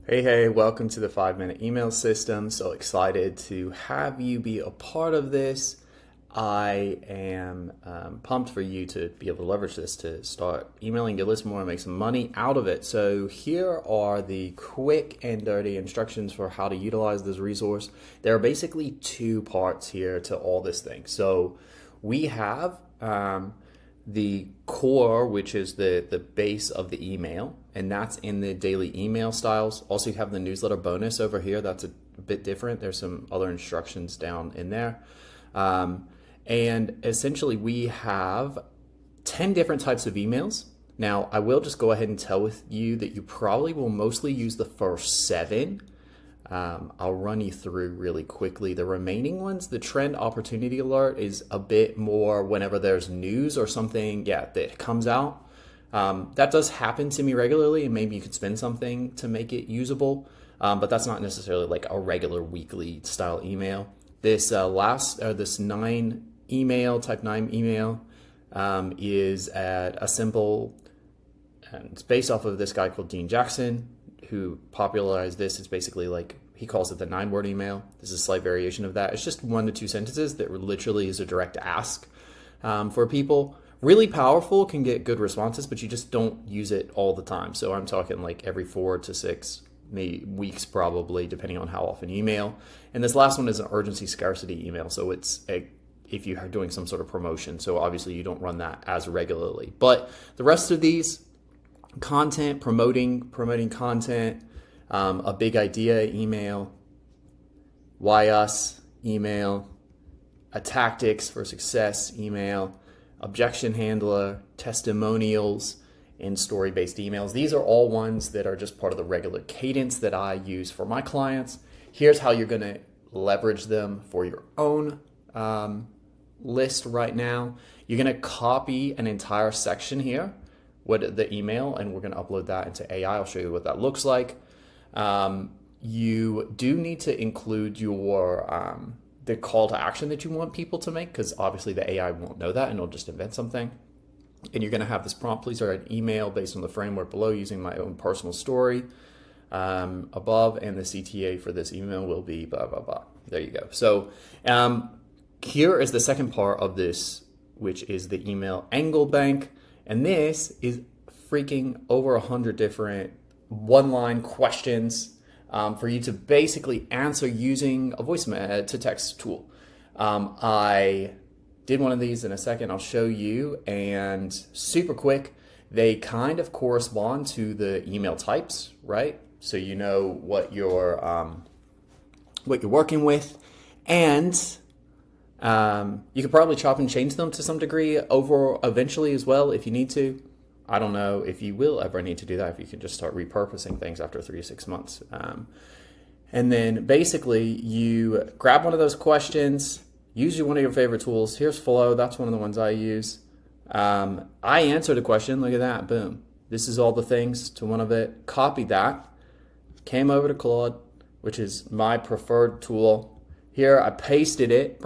Hey, welcome to the 5 Minute Email System. So excited to have you be a part of this. I am pumped for you to be able to leverage this to start emailing your list more and make some money out of it. So here are the quick and dirty instructions for how to utilize this resource. There are basically two parts here to all this thing. So we have the core, which is the base of the email, and that's in the daily email styles. Also, you have the newsletter bonus over here. That's a bit different. There's some other instructions down in there. And essentially, we have 10 different types of emails. Now, I will just go ahead and tell with you that you probably will mostly use the first 7. I'll run you through really quickly. The remaining ones, the trend opportunity alert is a bit more whenever there's news or something, that comes out. That does happen to me regularly, and maybe you could spin something to make it usable, but that's not necessarily like a regular weekly style email. This this 9 email, type 9 email, is at a simple, and it's based off of this guy called Dean Jackson, who popularized this. It's basically like, he calls it the 9-word email. This is a slight variation of that. It's just 1 to 2 sentences that literally is a direct ask for people. Really powerful, can get good responses, but you just don't use it all the time. So I'm talking like every 4 to 6 maybe weeks probably, depending on how often you email. And this last one is an urgency scarcity email. So if you are doing some sort of promotion. So obviously you don't run that as regularly. But the rest of these, content, promoting content, a big idea email, why us email, a tactics for success email, objection handler, testimonials, and story-based emails. These are all ones that are just part of the regular cadence that I use for my clients. Here's how you're going to leverage them for your own list right now. You're going to copy an entire section here, the email, and we're going to upload that into AI. I'll show you what that looks like. You do need to include your the call to action that you want people to make, because obviously the AI won't know that and it'll just invent something. And you're going to have this prompt: please write an email based on the framework below using my own personal story above, and the CTA for this email will be blah, blah, blah. There you go. So here is the second part of this, which is the email angle bank. And this is freaking over 100 different one-line questions for you to basically answer using a voice to text tool. I did one of these in a second. I'll show you, and super quick. They kind of correspond to the email types, right? So you know what you're working with, and you could probably chop and change them to some degree over eventually as well if you need to. I don't know if you will ever need to do that, if you can just start repurposing things after 3 to 6 months. And then basically you grab one of those questions, use one of your favorite tools. Here's Flow. That's one of the ones I use. I answered a question. Look at that. Boom. This is all the things to one of it. Copied that. Came over to Claude, which is my preferred tool. Here I pasted it.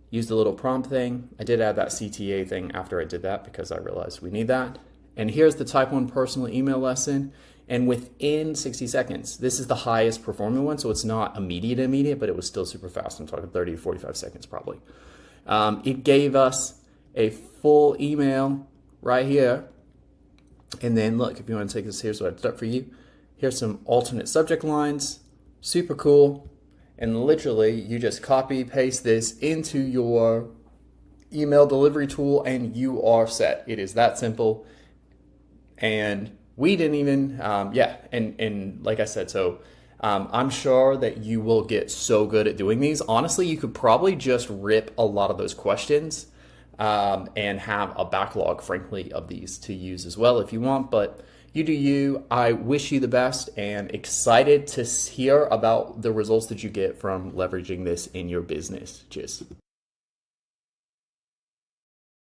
Used the little prompt thing. I did add that CTA thing after I did that because I realized we need that. And here's the type 1 personal email lesson. And within 60 seconds, this is the highest performing one. So it's not immediate, but it was still super fast. I'm talking 30 to 45 seconds probably. It gave us a full email right here. And then look, if you want to take this, here's what I've done for you. Here's some alternate subject lines. Super cool. And literally, you just copy, paste this into your email delivery tool, and you are set. It is that simple. And we didn't even, and like I said, so I'm sure that you will get so good at doing these. Honestly, you could probably just rip a lot of those questions and have a backlog, frankly, of these to use as well if you want. But you do you. I wish you the best, and excited to hear about the results that you get from leveraging this in your business. Cheers.